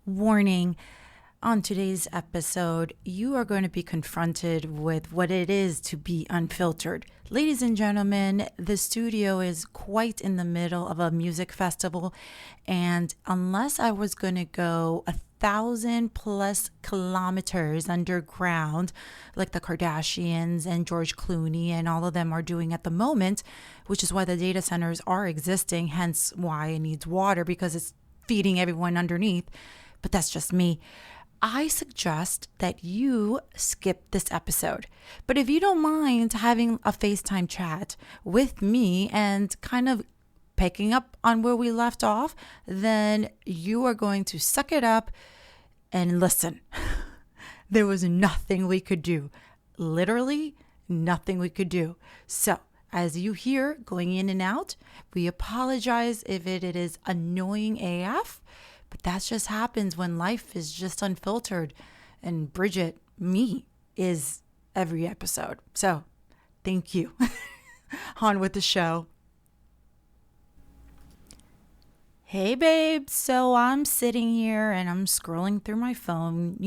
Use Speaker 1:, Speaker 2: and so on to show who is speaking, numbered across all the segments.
Speaker 1: Warning, on today's episode, you are going to be confronted with what it is to be unfiltered. Ladies and gentlemen, the studio is quite in the middle of a music festival, and unless I was going to go 1,000+ kilometers underground, like the Kardashians and George Clooney and all of them are doing at the moment, which is why the data centers are existing, hence why it needs water because it's feeding everyone underneath. But that's just me. I suggest that you skip this episode. But if you don't mind having a FaceTime chat with me and kind of picking up on where we left off, then you are going to suck it up and listen. There was nothing we could do. Literally nothing we could do. So as you hear going in and out, we apologize if it is annoying AF. But that just happens when life is just unfiltered. And Bridgette, me, is every episode. So thank you. On with the show. Hey, babe. So I'm sitting here and I'm scrolling through my phone,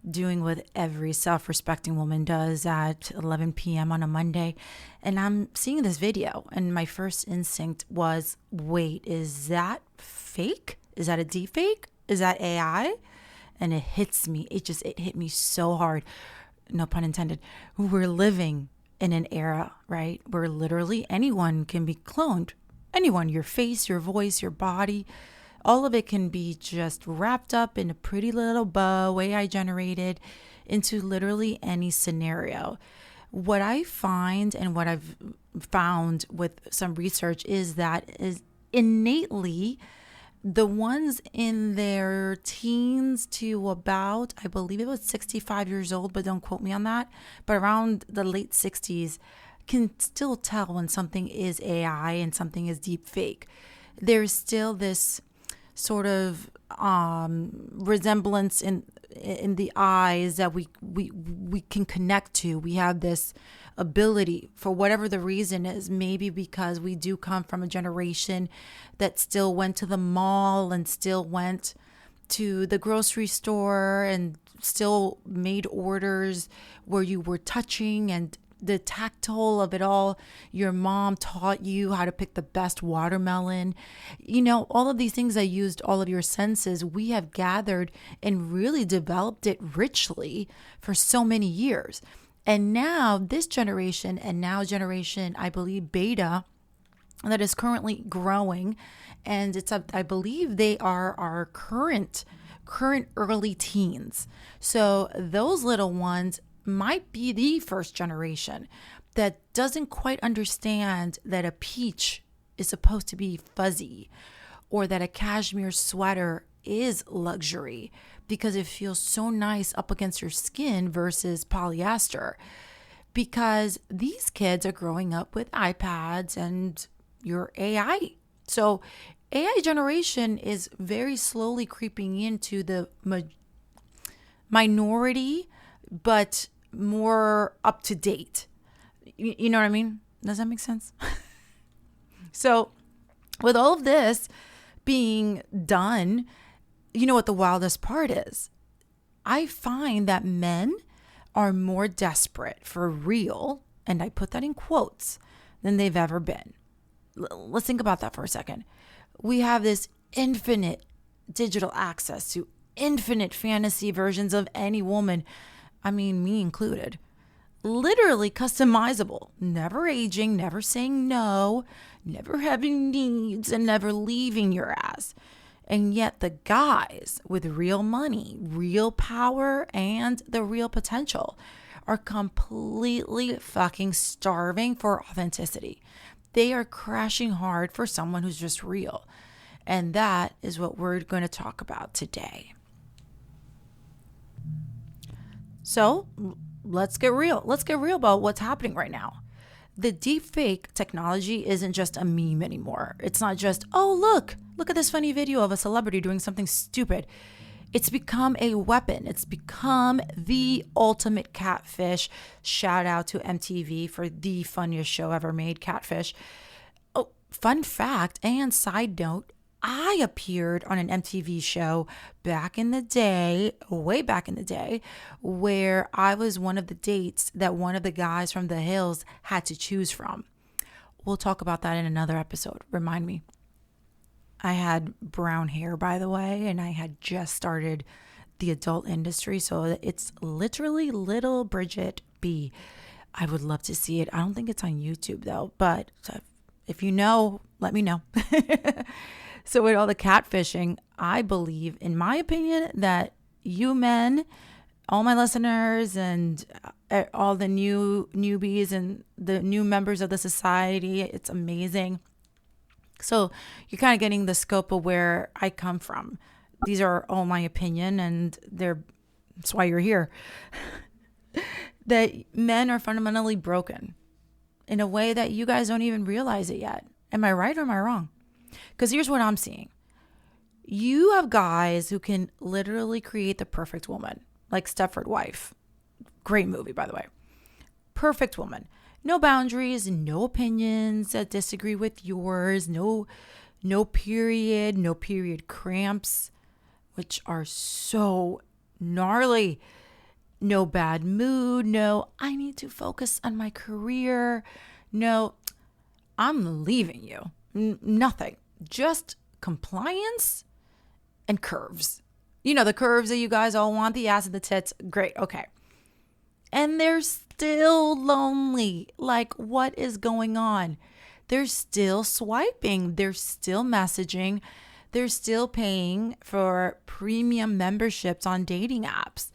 Speaker 1: doing what every self-respecting woman does at 11 p.m. on a Monday. And I'm seeing this video. And my first instinct was, wait, is that fake? Is that a deepfake? Is that AI? And it hits me. It hit me so hard. No pun intended. We're living in an era, right? Where literally anyone can be cloned. Anyone, your face, your voice, your body, all of it can be just wrapped up in a pretty little bow, AI generated, into literally any scenario. What I find and what I've found with some research is that is innately the ones in their teens to about, I believe it was 65 years old, but don't quote me on that, but around the late 60s, can still tell when something is AI and something is deep fake. There's still this sort of resemblance in the eyes that we can connect to. We have this ability for whatever the reason is, maybe because we do come from a generation that still went to the mall and still went to the grocery store and still made orders where you were touching and the tactile of it all. Your mom taught you how to pick the best watermelon. All of these things that used all of your senses, we have gathered and really developed it richly for so many years. And now this generation and now generation, I believe, beta, that is currently growing. And I believe they are our current early teens. So those little ones might be the first generation that doesn't quite understand that a peach is supposed to be fuzzy or that a cashmere sweater is luxury because it feels so nice up against your skin versus polyester. Because these kids are growing up with iPads and your AI. So AI generation is very slowly creeping into the minority, but more up to date. You know what I mean? Does that make sense? So with all of this being done, you know what the wildest part is? I find that men are more desperate for real, and I put that in quotes, than they've ever been. Let's think about that for a second. We have this infinite digital access to infinite fantasy versions of any woman. I mean, me included. Literally customizable, never aging, never saying no, never having needs, and never leaving your ass. And yet the guys with real money, real power, and the real potential are completely fucking starving for authenticity. They are crashing hard for someone who's just real. And that is what we're going to talk about today. So let's get real. Let's get real about what's happening right now. The deepfake technology isn't just a meme anymore. It's not just, oh, look at this funny video of a celebrity doing something stupid. It's become a weapon. It's become the ultimate catfish. Shout out to MTV for the funniest show ever made, Catfish. Oh, fun fact and side note, I appeared on an MTV show back in the day, way back in the day, where I was one of the dates that one of the guys from the hills had to choose from. We'll talk about that in another episode. Remind me. I had brown hair, by the way, and I had just started the adult industry. So it's literally little Bridgette B. I would love to see it. I don't think it's on YouTube though, but if you know, let me know. So with all the catfishing, I believe, in my opinion, that you men, all my listeners and all the newbies and the new members of the society, it's amazing. So you're kind of getting the scope of where I come from. These are all my opinion, and that's why you're here. That men are fundamentally broken in a way that you guys don't even realize it yet. Am I right or am I wrong? Because here's what I'm seeing. You have guys who can literally create the perfect woman, like Stepford Wife. Great movie, by the way. Perfect woman. No boundaries, no opinions that disagree with yours, no period cramps, which are so gnarly. No bad mood, no, I need to focus on my career. No, I'm leaving you. Nothing. Just compliance and curves. You know, the curves that you guys all want, the ass and the tits. Great. Okay. And they're still lonely. Like, what is going on? They're still swiping. They're still messaging. They're still paying for premium memberships on dating apps.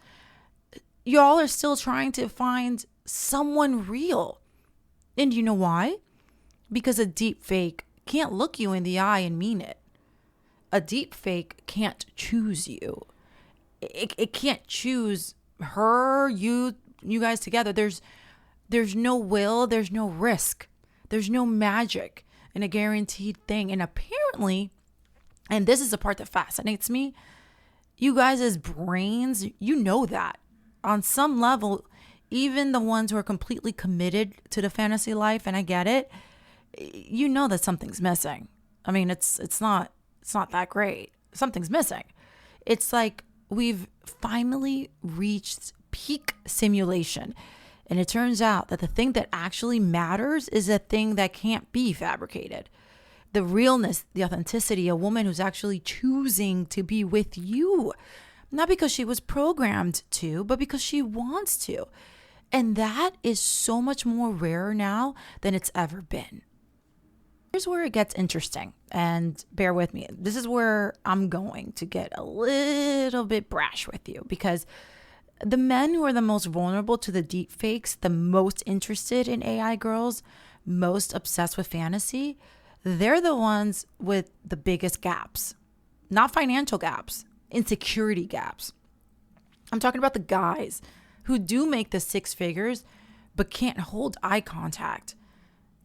Speaker 1: Y'all are still trying to find someone real. And you know why? Because a deep fake can't look you in the eye and mean it. A deep fake can't choose you. It can't choose her, you guys together. There's no will, there's no risk. There's no magic in a guaranteed thing. And apparently, and this is the part that fascinates me, you guys as brains, you know that. On some level, even the ones who are completely committed to the fantasy life, and I get it, you know that something's missing. I mean, it's not that great. Something's missing. It's like we've finally reached peak simulation. And it turns out that the thing that actually matters is a thing that can't be fabricated. The realness, the authenticity, a woman who's actually choosing to be with you. Not because she was programmed to, but because she wants to. And that is so much more rare now than it's ever been. Here's where it gets interesting, and bear with me. This is where I'm going to get a little bit brash with you, because the men who are the most vulnerable to the deep fakes, the most interested in AI girls, most obsessed with fantasy, they're the ones with the biggest gaps. Not financial gaps. Insecurity gaps. I'm talking about the guys who do make the six figures but can't hold eye contact.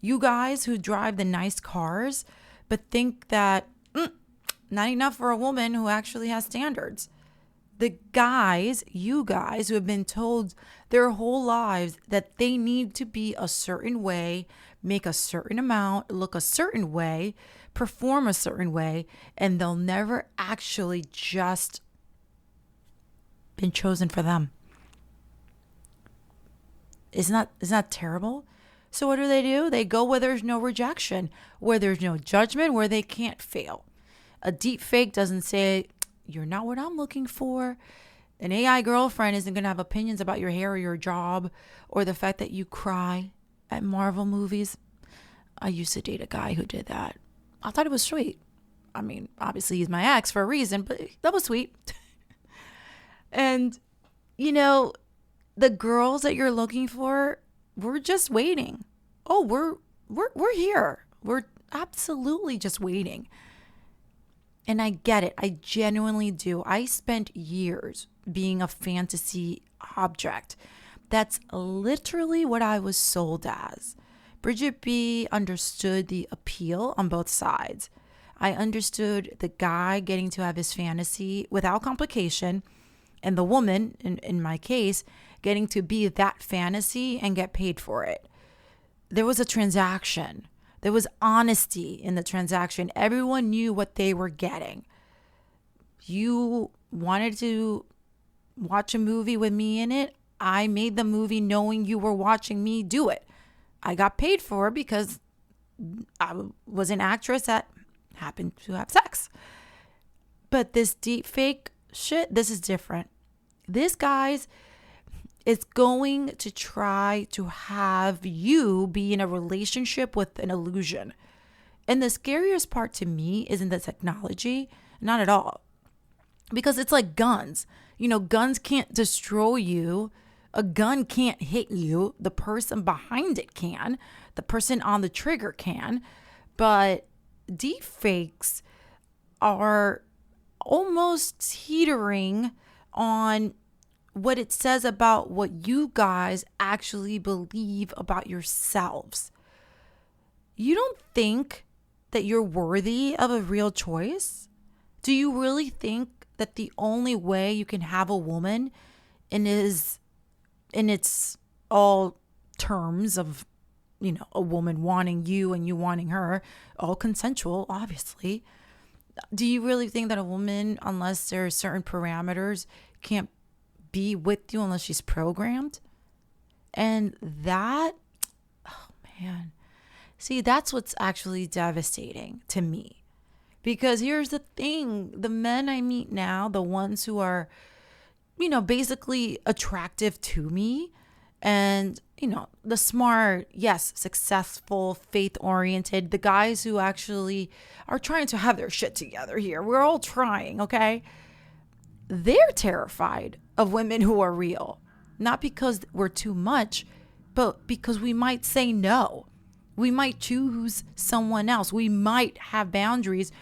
Speaker 1: You guys who drive the nice cars but think that not enough for a woman who actually has standards. The guys, you guys who have been told their whole lives that they need to be a certain way, make a certain amount, look a certain way, perform a certain way, and they'll never actually just been chosen for them. Isn't that terrible? So what do? They go where there's no rejection, where there's no judgment, where they can't fail. A deep fake doesn't say, you're not what I'm looking for. An AI girlfriend isn't going to have opinions about your hair or your job or the fact that you cry at Marvel movies. I used to date a guy who did that. I thought it was sweet. I mean, obviously he's my ex for a reason, but that was sweet. And, you know, the girls that you're looking for, we're just waiting. Oh, we're here. We're absolutely just waiting. And I get it. I genuinely do. I spent years being a fantasy object. That's literally what I was sold as. Bridgette B understood the appeal on both sides. I understood the guy getting to have his fantasy without complication, and the woman, in my case, getting to be that fantasy and get paid for it. There was a transaction. There was honesty in the transaction. Everyone knew what they were getting. You wanted to watch a movie with me in it. I made the movie knowing you were watching me do it. I got paid for it because I was an actress that happened to have sex. But this deep fake shit, this is different. This, guys, is going to try to have you be in a relationship with an illusion. And the scariest part to me isn't the technology, not at all. Because it's like guns. You know, guns can't destroy you. A gun can't hit you. The person behind it can. The person on the trigger can. But deep fakes are almost teetering on what it says about what you guys actually believe about yourselves. You don't think that you're worthy of a real choice? Do you really think that the only way you can have a woman in its all terms of, you know, a woman wanting you and you wanting her, all consensual, obviously. Do you really think that a woman, unless there are certain parameters, can't be with you unless she's programmed? And that, oh man, see, that's what's actually devastating to me. Because here's the thing, the men I meet now, the ones who are, you know, basically attractive to me, and, you know, the smart, yes, successful, faith-oriented, the guys who actually are trying to have their shit together here. We're all trying, okay? They're terrified of women who are real. Not because we're too much, but because we might say no. We might choose someone else. We might have boundaries.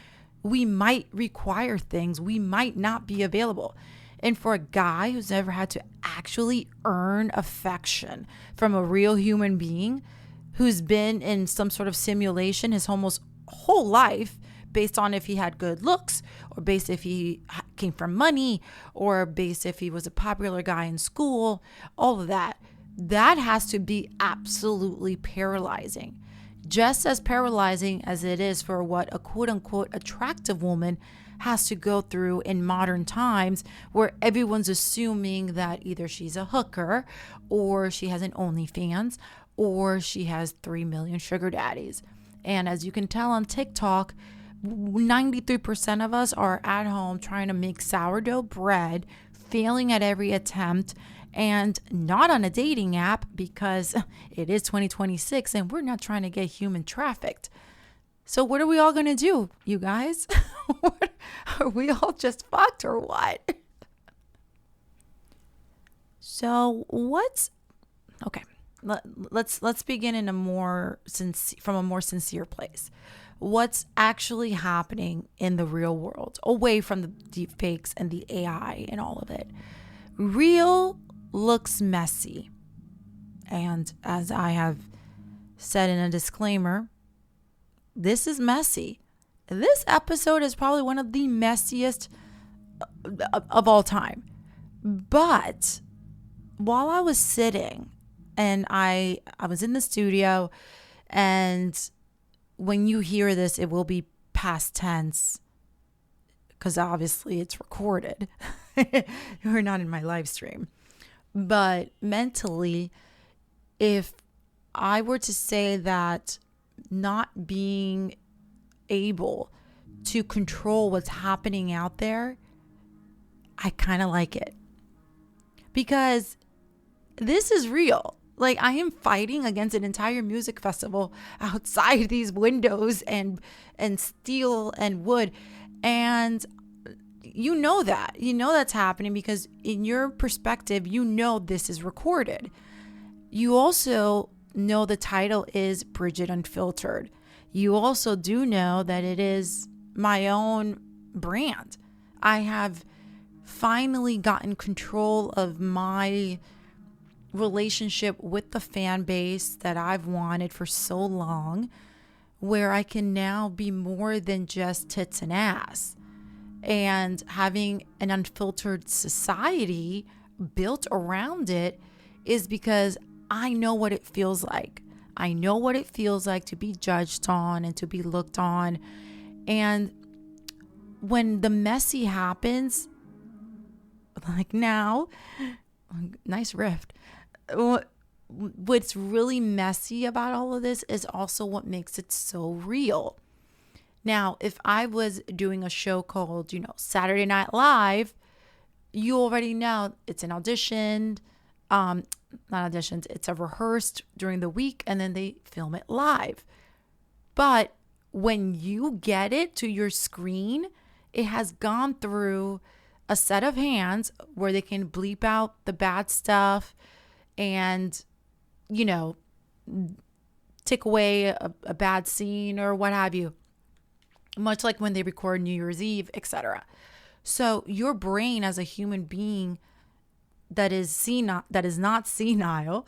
Speaker 1: We might require things. We might not be available. And for a guy who's never had to actually earn affection from a real human being, who's been in some sort of simulation his almost whole life based on if he had good looks, or based if he came from money, or based if he was a popular guy in school, all of that, that has to be absolutely paralyzing. Just as paralyzing as it is for what a quote unquote attractive woman has to go through in modern times, where everyone's assuming that either she's a hooker, or she has an OnlyFans, or she has 3 million sugar daddies. And as you can tell on TikTok, 93% of us are at home trying to make sourdough bread, failing at every attempt, and not on a dating app because it is 2026 and we're not trying to get human trafficked. So what are we all going to do, you guys? Are we all just fucked or what? So okay, let's begin in from a more sincere place. What's actually happening in the real world, away from the deep fakes and the AI and all of it? Real looks messy. And as I have said in a disclaimer, this is messy. This episode is probably one of the messiest of all time. But while I was sitting and I was in the studio, and when you hear this, it will be past tense because obviously it's recorded. You're not in my live stream. But mentally, if I were to say that not being able to control what's happening out there, I kind of like it. Because this is real. Like, I am fighting against an entire music festival outside these windows and steel and wood. And you know that. You know that's happening because in your perspective, you know this is recorded. You also know the title is Bridgette Unfiltered. You also do know that it is my own brand. I have finally gotten control of my relationship with the fan base that I've wanted for so long, where I can now be more than just tits and ass. And having an unfiltered society built around it is because I know what it feels like. I know what it feels like to be judged on and to be looked on. And when the messy happens, like now, nice rift. What's really messy about all of this is also what makes it so real. Now, if I was doing a show called, Saturday Night Live, you already know it's an audition, not auditions, it's a rehearsed during the week and then they film it live. But when you get it to your screen, it has gone through a set of hands where they can bleep out the bad stuff and, take away a bad scene or what have you. Much like when they record New Year's Eve, etc. So your brain as a human being that is not senile,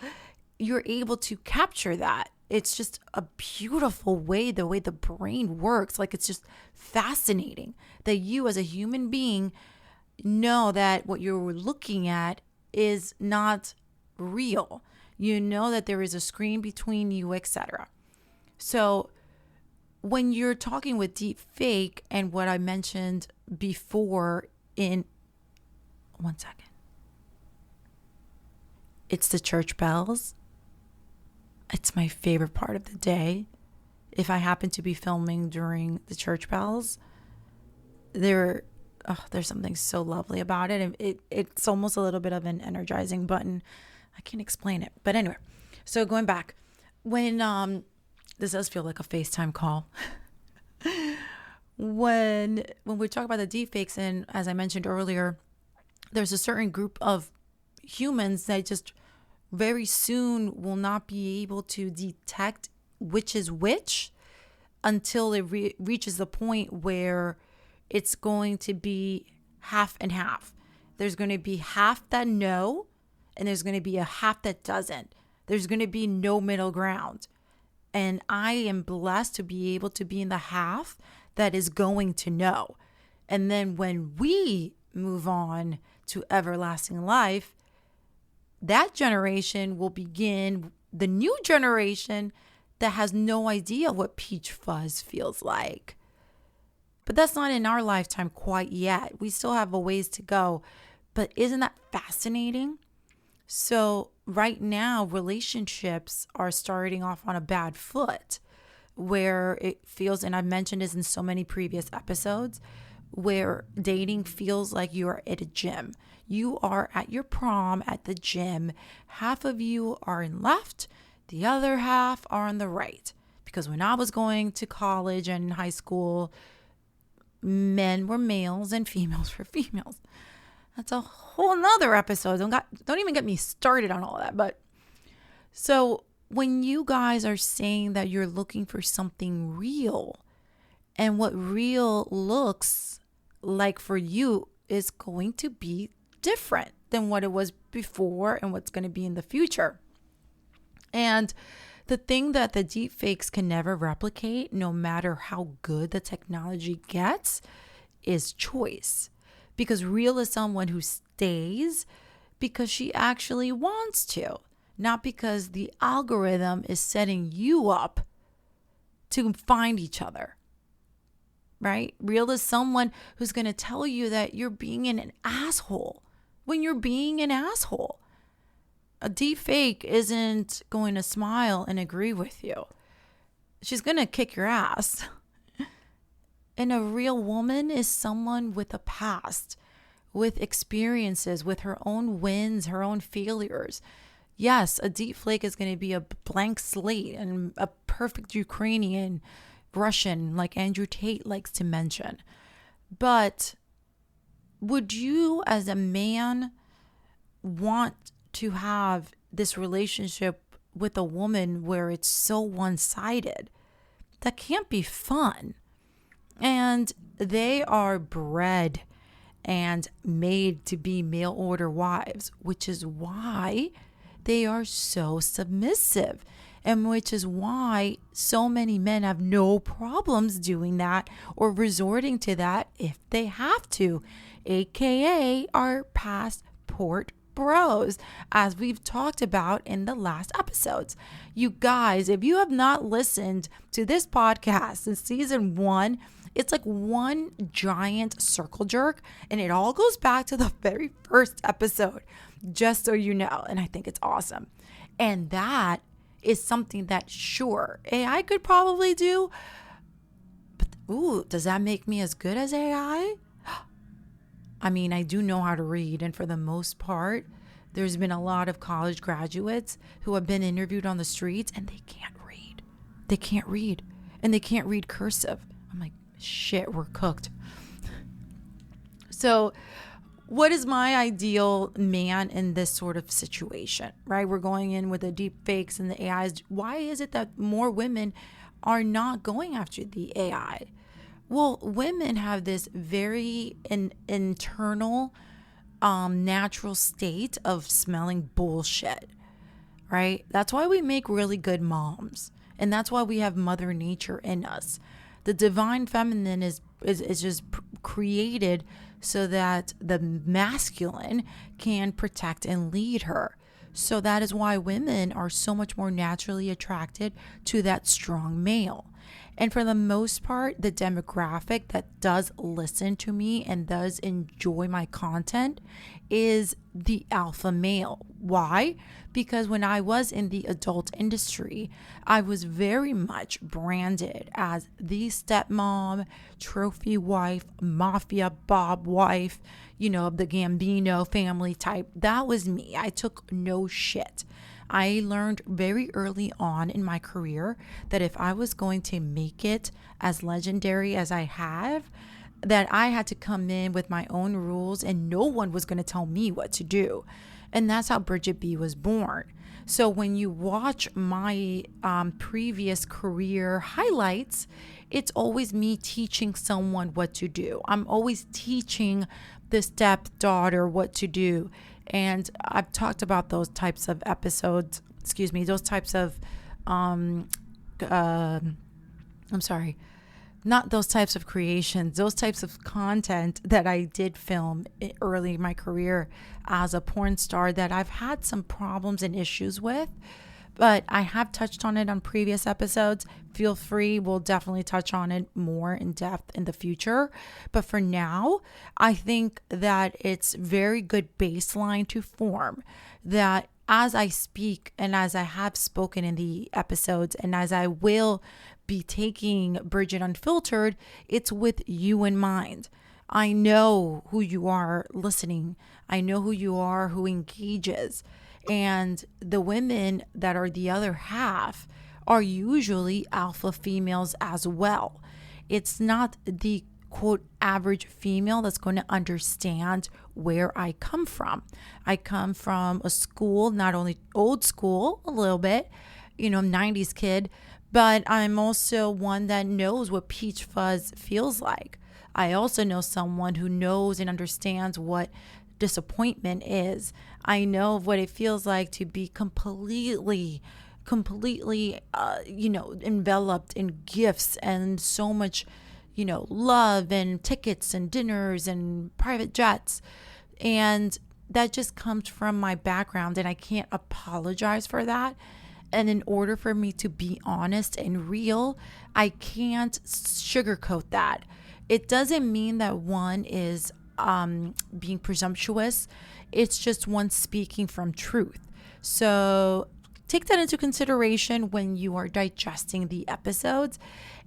Speaker 1: you're able to capture that. It's just a beautiful way, the way the brain works. Like, it's just fascinating that you as a human being know that what you're looking at is not real. You know that there is a screen between you, etc. So when you're talking with deep fake and what I mentioned before in 1 second, it's the church bells. It's my favorite part of the day. If I happen to be filming during the church bells, there's something so lovely about it. And it's almost a little bit of an energizing button. I can't explain it. But anyway, so going back, when this does feel like a FaceTime call. When we talk about the deepfakes, and as I mentioned earlier, there's a certain group of humans that just very soon will not be able to detect which is which until it reaches the point where it's going to be half and half. There's going to be half that know, and there's going to be a half that doesn't. There's going to be no middle ground. And I am blessed to be able to be in the half that is going to know. And then when we move on to everlasting life, that generation will begin the new generation that has no idea what peach fuzz feels like. But that's not in our lifetime quite yet. We still have a ways to go. But isn't that fascinating? So right now, relationships are starting off on a bad foot, where it feels, and I've mentioned this in so many previous episodes, where dating feels like you are at a gym. You are at your prom at the gym. Half of you are in left, the other half are on the right. Because when I was going to college and high school, men were males and females were females. That's a whole nother episode. Don't even get me started on all that. But so when you guys are saying that you're looking for something real, and what real looks like for you is going to be different than what it was before and what's going to be in the future. And the thing that the deepfakes can never replicate, no matter how good the technology gets, is choice. Because real is someone who stays because she actually wants to, not because the algorithm is setting you up to find each other, right? Real is someone who's going to tell you that you're being an asshole when you're being an asshole. A deep fake isn't going to smile and agree with you. She's going to kick your ass. And a real woman is someone with a past, with experiences, with her own wins, her own failures. Yes, a deep fake is going to be a blank slate and a perfect Ukrainian, Russian, like Andrew Tate likes to mention. But would you, as a man, want to have this relationship with a woman where it's so one-sided? That can't be fun. And they are bred and made to be mail order wives, which is why they are so submissive, and which is why so many men have no problems doing that or resorting to that if they have to, aka our passport bros, as we've talked about in the last episodes. You guys, if you have not listened to this podcast since season 1, it's like one giant circle jerk, and it all goes back to the very first episode, just so you know. And I think it's awesome. And that is something that, sure, AI could probably do. But, ooh, does that make me as good as AI? I mean, I do know how to read. And for the most part, there's been a lot of college graduates who have been interviewed on the streets and they can't read. They can't read. And they can't read cursive. I'm like, shit, we're cooked. So what is my ideal man in this sort of situation, right? We're going in with the deep fakes and the AIs. Why is it that more women are not going after the AI? Well, women have this very internal, natural state of smelling bullshit, right? That's why we make really good moms. And that's why we have Mother Nature in us. The divine feminine is just created so that the masculine can protect and lead her. So that is why women are so much more naturally attracted to that strong male. And for the most part, the demographic that does listen to me and does enjoy my content is the alpha male. Why? Because when I was in the adult industry, I was very much branded as the stepmom, trophy wife, mafia Bob wife, the Gambino family type. That was me. I took no shit. I learned very early on in my career that if I was going to make it as legendary as I have, that I had to come in with my own rules and no one was going to tell me what to do. And that's how Bridgette B was born. So when you watch my previous career highlights, it's always me teaching someone what to do. I'm always teaching the stepdaughter what to do. And I've talked about those types of episodes, those types of, not those types of creations, those types of content that I did film early in my career as a porn star that I've had some problems and issues with. But I have touched on it on previous episodes. Feel free. We'll definitely touch on it more in depth in the future. But for now, I think that it's very good baseline to form that as I speak and as I have spoken in the episodes and as I will be taking Bridgette Unfiltered, it's with you in mind. I know who you are listening. I know who you are who engages. And the women that are the other half are usually alpha females as well. It's not the quote average female that's going to understand where I come from. I come from a school, not only old school a little bit, 90s kid, but I'm also one that knows what peach fuzz feels like. I also know someone who knows and understands what disappointment is. I know what it feels like to be completely enveloped in gifts and so much, love and tickets and dinners and private jets. And that just comes from my background and I can't apologize for that. And in order for me to be honest and real, I can't sugarcoat that. It doesn't mean that one is being presumptuous. It's just one speaking from truth. So take that into consideration when you are digesting the episodes.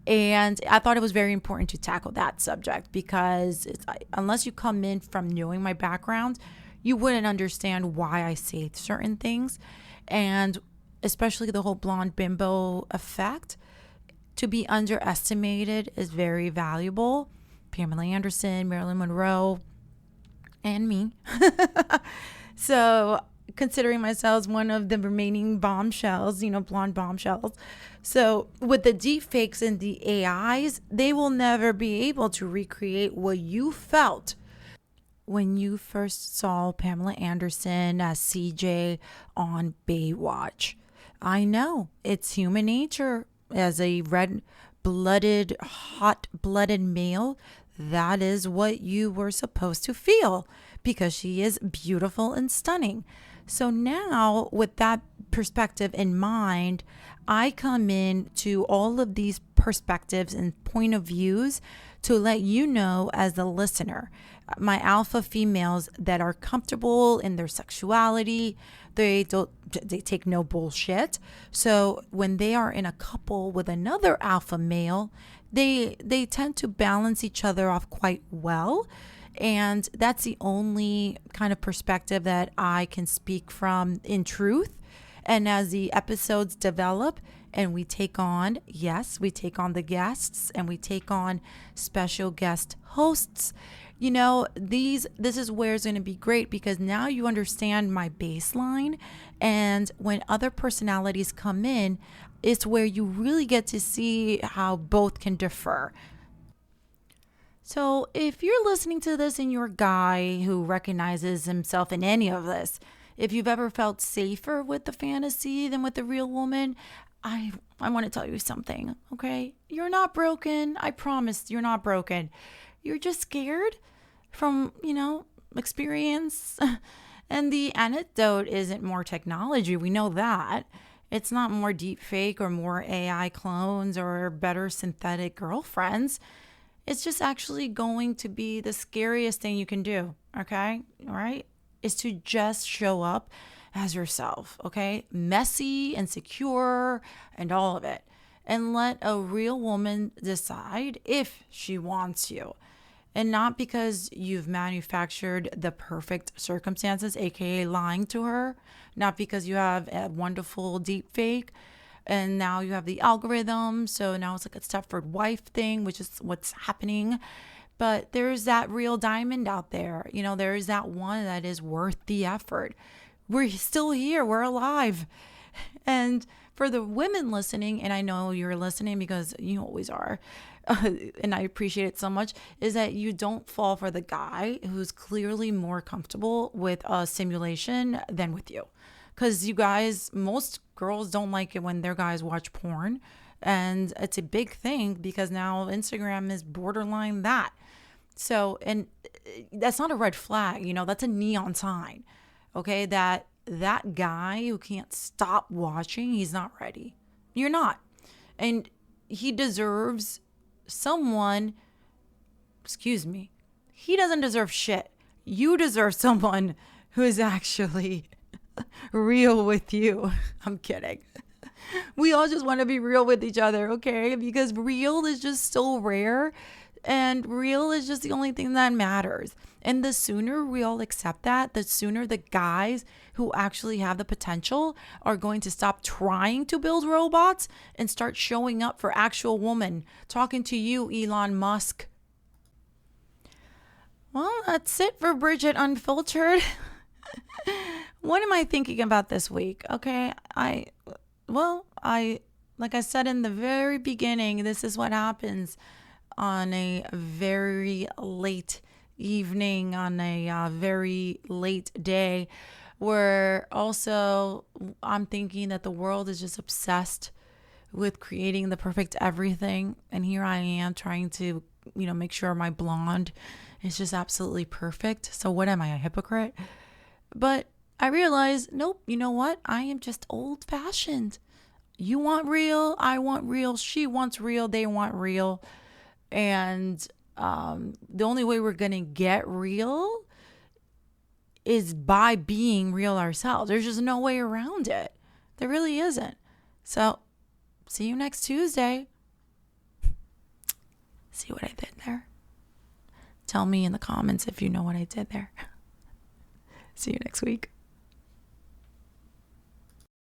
Speaker 1: And I thought it was very important to tackle that subject because unless you come in from knowing my background, you wouldn't understand why I say certain things. And especially the whole blonde bimbo effect, to be underestimated is very valuable. Pamela Anderson, Marilyn Monroe, and me. So considering myself as one of the remaining bombshells, blonde bombshells. So with the deep fakes and the AIs, they will never be able to recreate what you felt when you first saw Pamela Anderson as CJ on Baywatch. I know it's human nature as a red-blooded, hot-blooded male that is what you were supposed to feel because she is beautiful and stunning. So now, with that perspective in mind, I come in to all of these perspectives and point of views to let you know, as the listener, my alpha females that are comfortable in their sexuality, they take no bullshit. So when they are in a couple with another alpha male, they tend to balance each other off quite well. And that's the only kind of perspective that I can speak from in truth. And as the episodes develop and we take on, yes, we take on the guests and we take on special guest hosts, this is where it's going to be great, because now you understand my baseline. And when other personalities come in, it's where you really get to see how both can differ. So if you're listening to this and you're a guy who recognizes himself in any of this, if you've ever felt safer with the fantasy than with the real woman, I want to tell you something, okay? You're not broken. I promise you're not broken. You're just scared from, experience. And the antidote isn't more technology. We know that. It's not more deepfake or more AI clones or better synthetic girlfriends. It's just actually going to be the scariest thing you can do, okay? All right? Is to just show up as yourself, okay? Messy and secure and all of it. And let a real woman decide if she wants you. And not because you've manufactured the perfect circumstances, aka lying to her. Not because you have a wonderful deep fake and now you have the algorithm. So now it's like a Stepford wife thing, which is what's happening. But there's that real diamond out there. There is that one that is worth the effort. We're still here. We're alive. And for the women listening, and I know you're listening because you always are, and I appreciate it so much, is that you don't fall for the guy who's clearly more comfortable with a simulation than with you. Because you guys, most girls don't like it when their guys watch porn. And it's a big thing because now Instagram is borderline that. So, and that's not a red flag, that's a neon sign. Okay, that guy who can't stop watching, he's not ready. You're not. And he deserves someone, he doesn't deserve shit. You deserve someone who is actually real with you. I'm kidding. We all just want to be real with each other, okay? Because real is just so rare. And real is just the only thing that matters. And the sooner we all accept that, the sooner the guys who actually have the potential are going to stop trying to build robots and start showing up for actual women. Talking to you, Elon Musk. Well, that's it for Bridgette Unfiltered. What am I thinking about this week? Okay, like I said in the very beginning, this is what happens on a very late evening, on a very late day, where also I'm thinking that the world is just obsessed with creating the perfect everything. And here I am trying to, make sure my blonde is just absolutely perfect. So what am I, a hypocrite? But I realized, nope, you know what? I am just old fashioned. You want real, I want real, she wants real, they want real. And the only way we're going to get real is by being real ourselves. There's just no way around it. There really isn't. So, see you next Tuesday. See what I did there? Tell me in the comments if you know what I did there. See you next week.